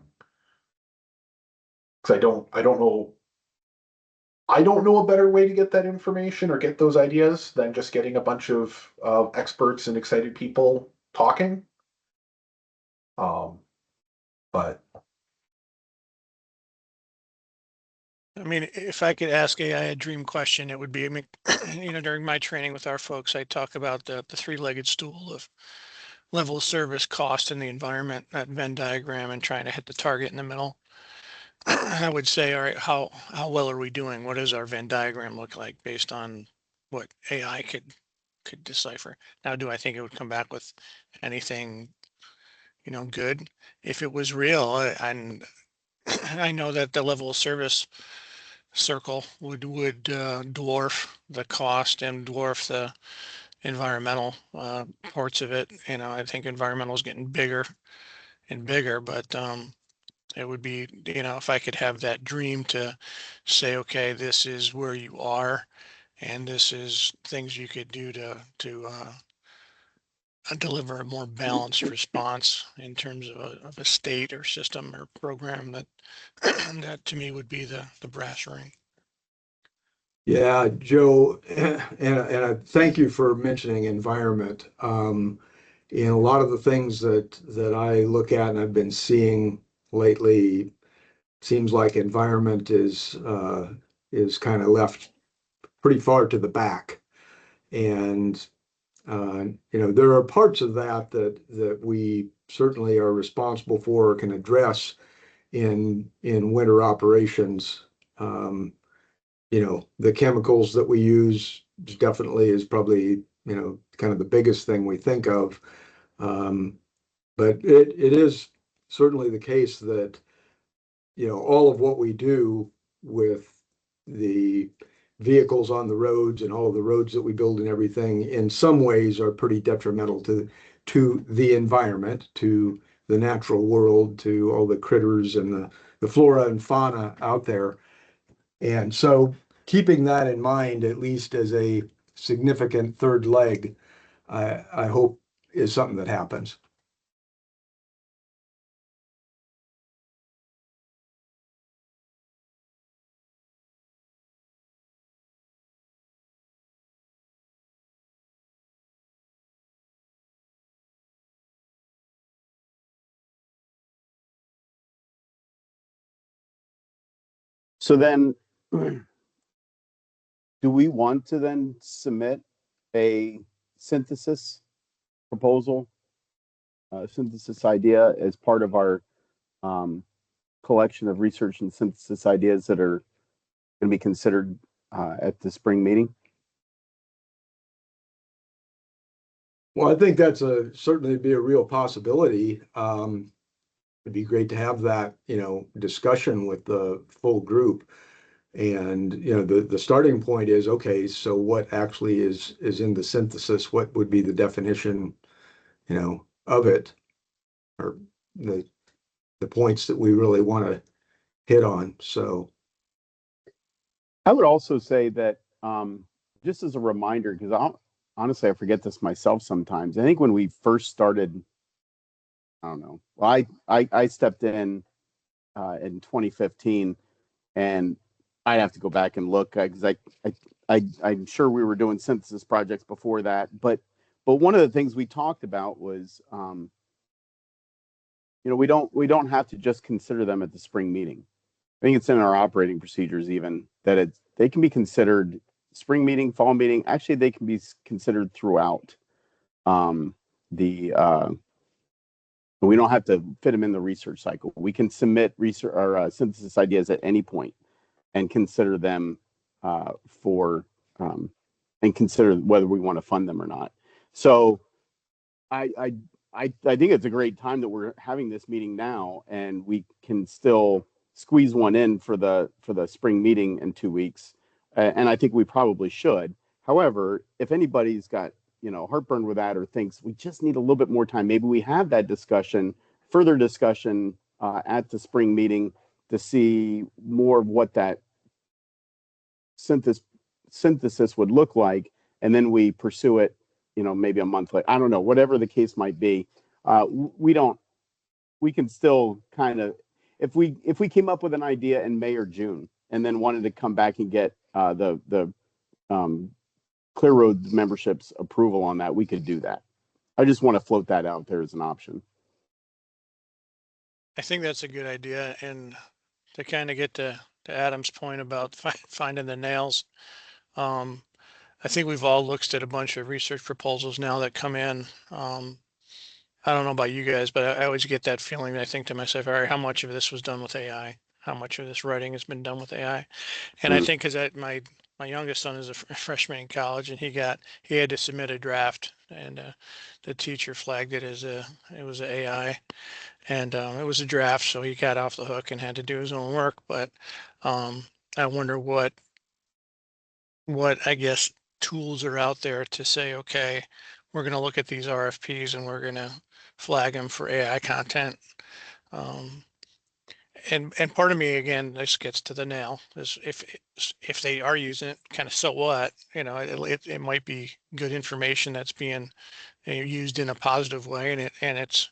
because I don't know a better way to get that information or get those ideas than just getting a bunch of experts and excited people talking. But I mean, if I could ask AI a dream question, it would be, I mean, during my training with our folks, I talk about the three-legged stool of level of service, cost, and the environment, that Venn diagram, and trying to hit the target in the middle. I would say, all right, how well are we doing? What does our Venn diagram look like based on what AI could decipher? Now, do I think it would come back with anything, good? If it was real, and I know that the level of service circle would dwarf the cost and dwarf the environmental parts of it. I think environmental is getting bigger and bigger, but it would be, if I could have that dream to say, okay, this is where you are, and this is things you could do to deliver a more balanced response in terms of a state or system or program that that to me would be the brass ring. Yeah, Joe, and I thank you for mentioning environment. A lot of the things that I look at and I've been seeing lately, seems like environment is kind of left pretty far to the back. And there are parts of that we certainly are responsible for or can address in winter operations. The chemicals that we use definitely is probably, kind of the biggest thing we think of. But it is certainly the case that, all of what we do with the vehicles on the roads and all of the roads that we build and everything, in some ways are pretty detrimental to the environment, to the natural world, to all the critters and the flora and fauna out there. And so keeping that in mind, at least as a significant third leg, I hope is something that happens. So then, do we want to then submit a synthesis proposal, synthesis idea as part of our collection of research and synthesis ideas that are going to be considered at the spring meeting? Well, I think that's certainly be a real possibility. It'd be great to have that, discussion with the full group. And, the starting point is, okay, so what actually is in the synthesis? What would be the definition, of it? Or the points that we really want to hit on. So I would also say that just as a reminder, because honestly, I forget this myself sometimes. I think when we first started, I don't know. Well, I stepped in 2015, and I'd have to go back and look because I'm sure we were doing synthesis projects before that. But one of the things we talked about was, we don't have to just consider them at the spring meeting. I think it's in our operating procedures even that they can be considered spring meeting, fall meeting. Actually, they can be considered throughout we don't have to fit them in the research cycle. We can submit research or synthesis ideas at any point and consider them and consider whether we want to fund them or not. So I think it's a great time that we're having this meeting now, and we can still squeeze one in for the spring meeting in 2 weeks. And I think we probably should. However, if anybody's got heartburn with that or thinks we just need a little bit more time, maybe we have that further discussion at the spring meeting to see more of what that synthesis would look like, and then we pursue it, maybe a month later. I don't know, whatever the case might be. We can still kind of, if we came up with an idea in May or June and then wanted to come back and get the Clear Road membership's approval on that, we could do that. I just want to float that out there as an option. I think that's a good idea. And to kind of get to Adam's point about finding the nails, I think we've all looked at a bunch of research proposals now that come in. I don't know about you guys, but I always get that feeling. I think to myself, all right, how much of this was done with AI? How much of this writing has been done with AI? And I think because my youngest son is a freshman in college, and he had to submit a draft, and the teacher flagged it as it was AI, and it was a draft, so he got off the hook and had to do his own work. But I wonder what I guess tools are out there to say, okay, we're going to look at these RFPs and we're going to flag them for AI content. And part of me, again, this gets to the nail, is if they are using it, kind of, so what? You know, it might be good information that's being used in a positive way, and it's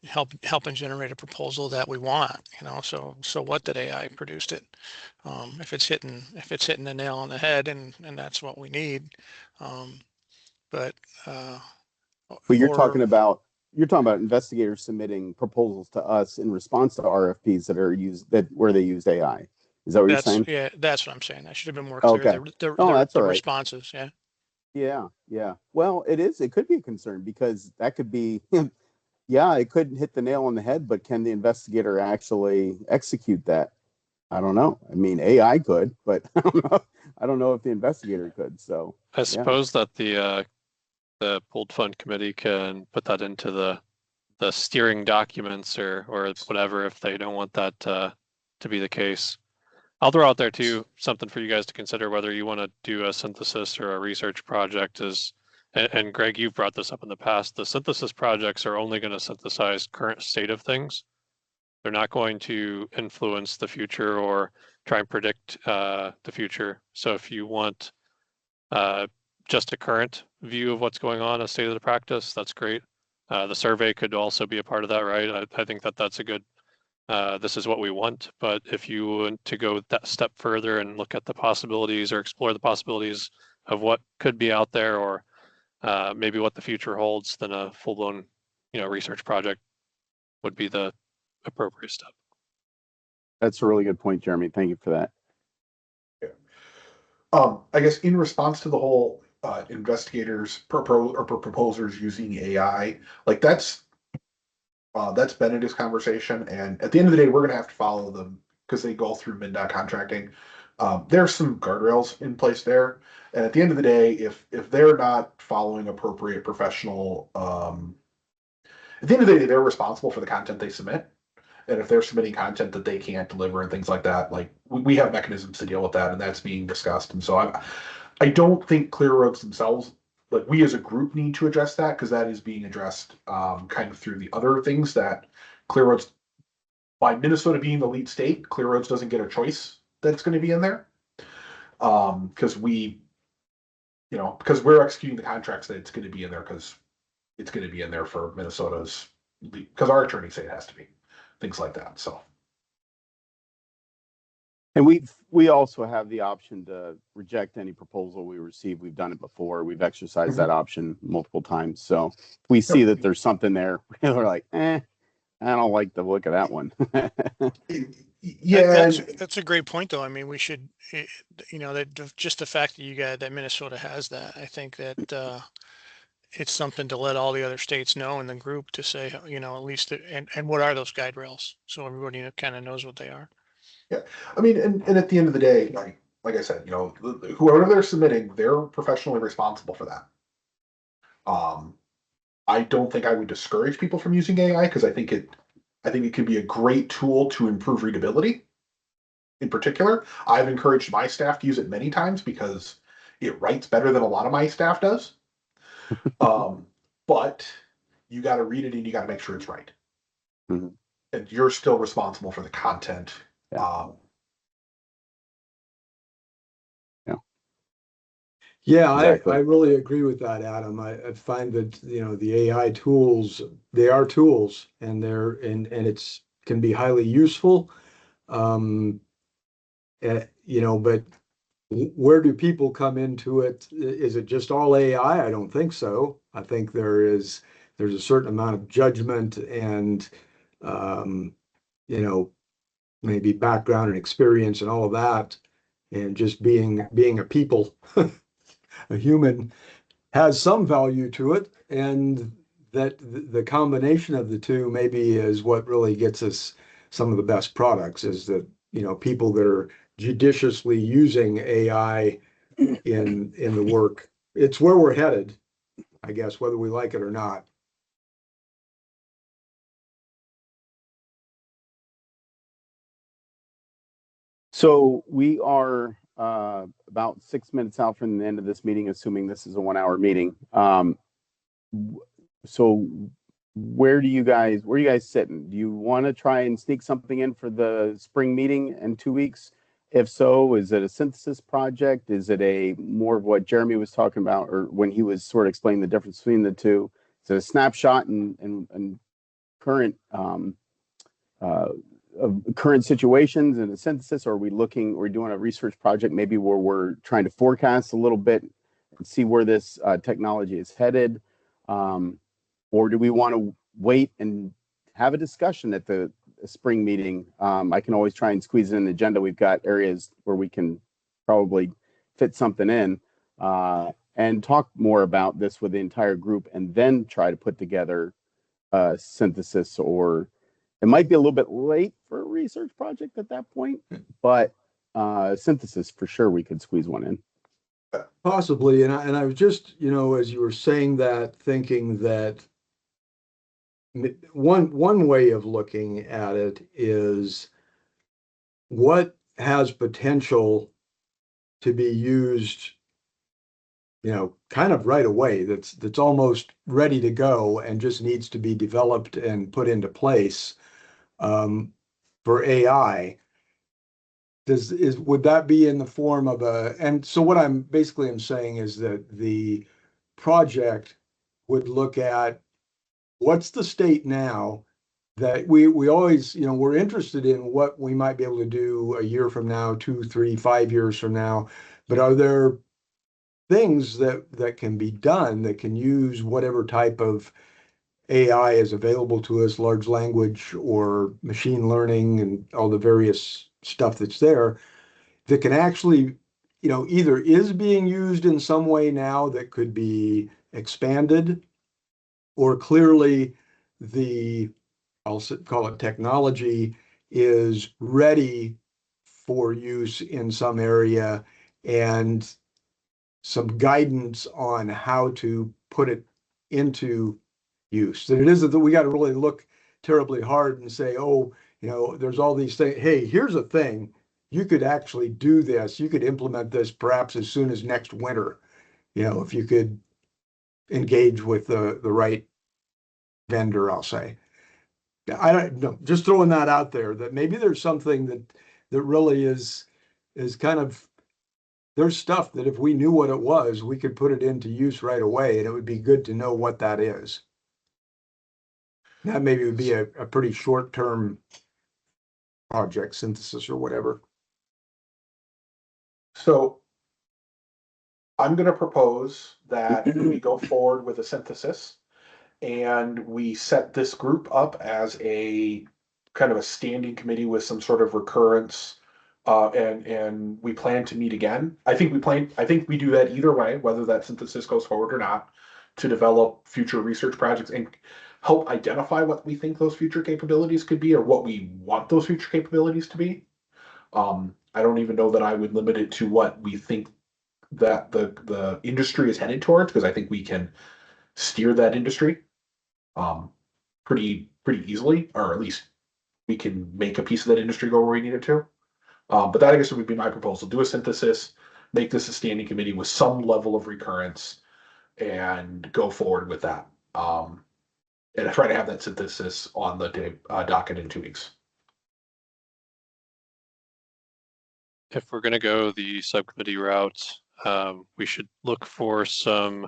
helping generate a proposal that we want. You know, so what that AI produced it? If it's hitting the nail on the head, and that's what we need. But you're talking about investigators submitting proposals to us in response to RFPs that are used where they used AI. Is that what you're saying? Yeah, that's what I'm saying. I should have been more clear. Okay. That's all right. Responses. Yeah. Yeah. Well, it could be a concern, because that could be, yeah, it could hit the nail on the head, but can the investigator actually execute that? I don't know. I mean, AI could, but I don't know if the investigator could. So I suppose that the pooled fund committee can put that into the steering documents or whatever, if they don't want that to be the case. I'll throw out there too something for you guys to consider, whether you want to do a synthesis or a research project. And Greg, you've brought this up in the past. The synthesis projects are only going to synthesize current state of things. They're not going to influence the future or try and predict the future. So if you want just a current view of what's going on, a state of the practice, that's great. The survey could also be a part of that, right? I think that's a good, this is what we want. But if you want to go that step further and look at the possibilities or explore the possibilities of what could be out there, or maybe what the future holds, then a full-blown, research project would be the appropriate step. That's a really good point, Jeremy. Thank you for that. Yeah. I guess in response to the whole investigators proposers using AI, like that's been in this conversation, and at the end of the day, we're going to have to follow them because they go through MnDOT contracting. There's some guardrails in place there, and at the end of the day, if they're not following appropriate professional, at the end of the day, they're responsible for the content they submit. And if they're submitting content that they can't deliver and things like that, like we have mechanisms to deal with that, and that's being discussed. And so I don't think Clear Roads themselves, like we as a group, need to address that, because that is being addressed kind of through the other things that Clear Roads, by Minnesota being the lead state, Clear Roads doesn't get a choice that's going to be in there, because we're executing the contracts that it's going to be in there, because it's going to be in there for Minnesota's, because our attorneys say it has to be. Things like that. So, and we also have the option to reject any proposal we receive. We've done it before. We've exercised that option multiple times. So if we see that there's something there, we're like, I don't like the look of that one. Yeah, that's a great point, though. I mean, we should, that just the fact that Minnesota has that, I think that it's something to let all the other states know in the group, to say, at least, and what are those guide rails, so everybody kind of knows what they are. Yeah, I mean, and at the end of the day, like I said, whoever they're submitting, they're professionally responsible for that. I don't think I would discourage people from using AI, because I think it can be a great tool to improve readability. In particular, I've encouraged my staff to use it many times because it writes better than a lot of my staff does. But you got to read it, and you got to make sure it's right. Mm-hmm. And you're still responsible for the content. Yeah. Exactly. I really agree with that, Adam. I find that the AI tools, they are tools, and it's can be highly useful. But where do people come into it? Is it just all AI? I don't think so. I think there's a certain amount of judgment and you know, maybe background and experience and all of that, and just being a people, a human has some value to it, and that the combination of the two maybe is what really gets us some of the best products, is that, people that are judiciously using AI in the work. It's where we're headed, I guess, whether we like it or not. So we are about 6 minutes out from the end of this meeting, assuming this is a 1 hour meeting. So where are you guys sitting? Do you want to try and sneak something in for the spring meeting in 2 weeks? If so, is it a synthesis project? Is it a more of what Jeremy was talking about, or when he was sort of explaining the difference between the two? Is it a snapshot and current of current situations and a synthesis, or are we doing a research project maybe where we're trying to forecast a little bit and see where this technology is headed? Or do we want to wait and have a discussion at the spring meeting? I can always try and squeeze in an agenda. We've got areas where we can probably fit something in and talk more about this with the entire group, and then try to put together a synthesis. Or it might be a little bit late for a research project at that point, but synthesis for sure we could squeeze one in. Possibly, and I was just, as you were saying that, thinking that one way of looking at it is what has potential to be used, kind of right away, that's almost ready to go and just needs to be developed and put into place for AI. Would that be in the form of and so what I'm saying is that the project would look at what's the state now, that we always, we're interested in what we might be able to do a year from now, 2, 3, 5 years from now, but are there things that can be done that can use whatever type of AI is available to us, large language or machine learning and all the various stuff that's there, that can actually, either is being used in some way now that could be expanded, or clearly I'll call it technology, is ready for use in some area, and some guidance on how to put it into use. That it isn't that we got to really look terribly hard and say, oh, there's all these things. Hey, here's a thing. You could actually do this. You could implement this perhaps as soon as next winter, if you could engage with the right vendor, I'll say. I don't know, just throwing that out there, that maybe there's something that really is kind of, there's stuff that if we knew what it was, we could put it into use right away, and it would be good to know what that is. That maybe would be a pretty short-term project, synthesis or whatever. So I'm going to propose that we go forward with a synthesis, and we set this group up as a kind of a standing committee with some sort of recurrence. And we plan to meet again. I think we do that either way, whether that synthesis goes forward or not, to develop future research projects and help identify what we think those future capabilities could be, or what we want those future capabilities to be. I don't even know that I would limit it to what we think that the industry is headed towards, because I think we can steer that industry pretty easily, or at least we can make a piece of that industry go where we need it to. But that, I guess, would be my proposal. Do a synthesis, make this a standing committee with some level of recurrence, and go forward with that. And I try to have that synthesis on the docket in 2 weeks. If we're going to go the subcommittee route, we should look for some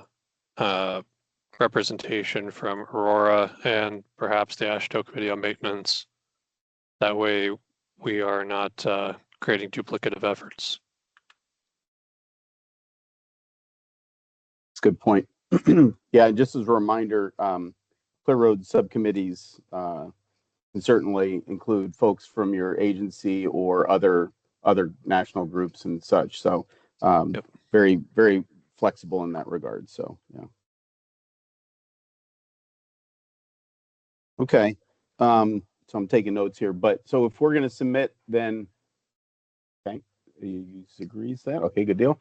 representation from Aurora and perhaps the AASHTO Committee on Maintenance. That way we are not creating duplicative efforts. That's a good point. Yeah, and just as a reminder, Clear Road subcommittees can certainly include folks from your agency or other national groups and such. So Yep. very, very flexible in that regard. So yeah. Okay. So I'm taking notes here, but so if we're going to submit, then okay, you agrees that okay, good deal.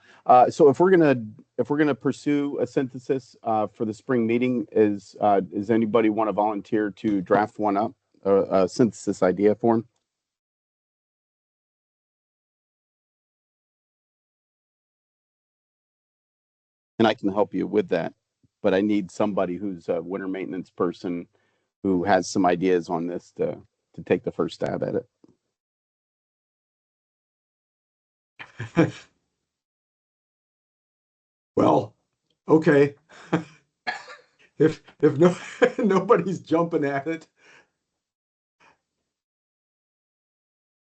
So if we're gonna pursue a synthesis for the spring meeting, is anybody want to volunteer to draft one up, a synthesis idea form? And I can help you with that, but I need somebody who's a winter maintenance person who has some ideas on this to take the first stab at it. Well, okay. If no nobody's jumping at it,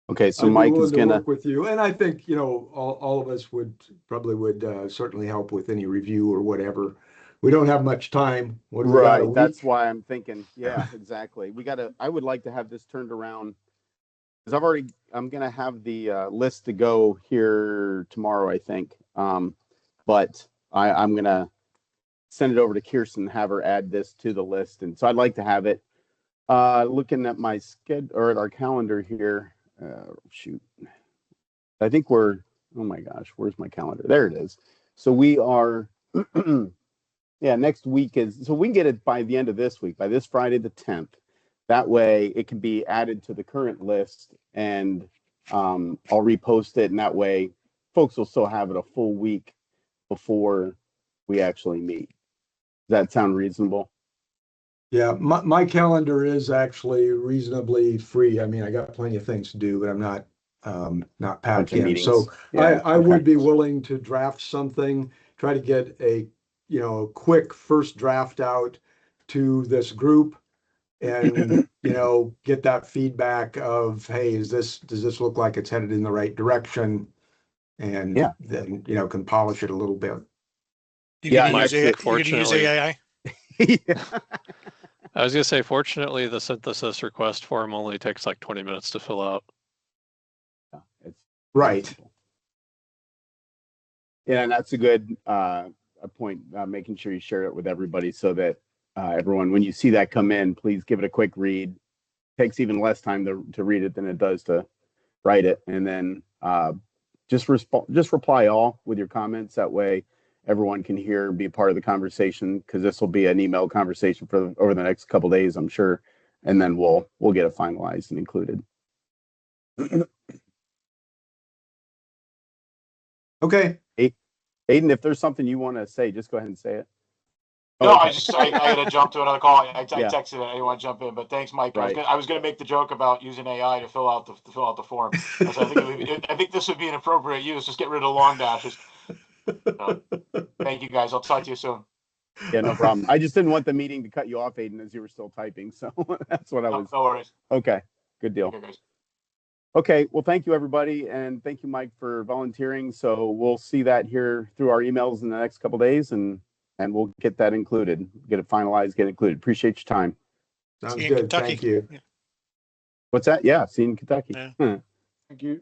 Okay, so I'd be Mike willing is to gonna work with you, and I think all of us would certainly help with any review or whatever. We don't have much time. What do we got, a right. week? That's why I'm thinking. Yeah, exactly. I would like to have this turned around because I'm gonna have the list to go here tomorrow, I think. But I'm gonna send it over to Kirsten, have her add this to the list, and so I'd like to have it. Looking at my schedule or at our calendar here. Shoot, I think oh my gosh, where's my calendar? There it is. So we are. Yeah, next week so we can get it by the end of this week, by this Friday the 10th. That way it can be added to the current list, and I'll repost it, and that way folks will still have it a full week before we actually meet. Does that sound reasonable? Yeah, my calendar is actually reasonably free. I mean, I got plenty of things to do, but I'm not packed in. So Yeah, I would be willing to draft something, try to get a quick first draft out to this group, and get that feedback of, hey, does this look like it's headed in the right direction? And Yeah. then can polish it a little bit. You Yeah, could use actually, AI, you could use fortunately- AI. Yeah. I was gonna say, fortunately, the synthesis request form only takes like 20 minutes to fill out. It's Right. simple. Yeah, and that's a good a point, making sure you share it with everybody so that everyone, when you see that come in, please give it a quick read. Takes even less time to read it than it does to write it, and then just reply all with your comments. That way everyone can hear and be a part of the conversation, because this will be an email conversation for over the next couple of days, I'm sure, and then we'll get it finalized and included. Okay. Aiden, if there's something you want to say, just go ahead and say it. No, okay. I got to jump to another call. I Yeah. texted it. I didn't want to jump in, but thanks, Mike. Right. I was gonna make the joke about using AI to fill out the form. I think this would be an appropriate use. Just get rid of the long dashes. Thank you, guys. I'll talk to you soon. Yeah, no problem. I just didn't want the meeting to cut you off, Aiden, as you were still typing. So that's what I was. No worries. Okay, good deal. Okay, guys. Okay, well, thank you, everybody. And thank you, Mike, for volunteering. So we'll see that here through our emails in the next couple of days, and we'll get that included, get it finalized, get it included. Appreciate your time. Sounds See you in good. Kentucky. Thank you. Yeah. What's that? Yeah, see you in Kentucky. Yeah. Thank you.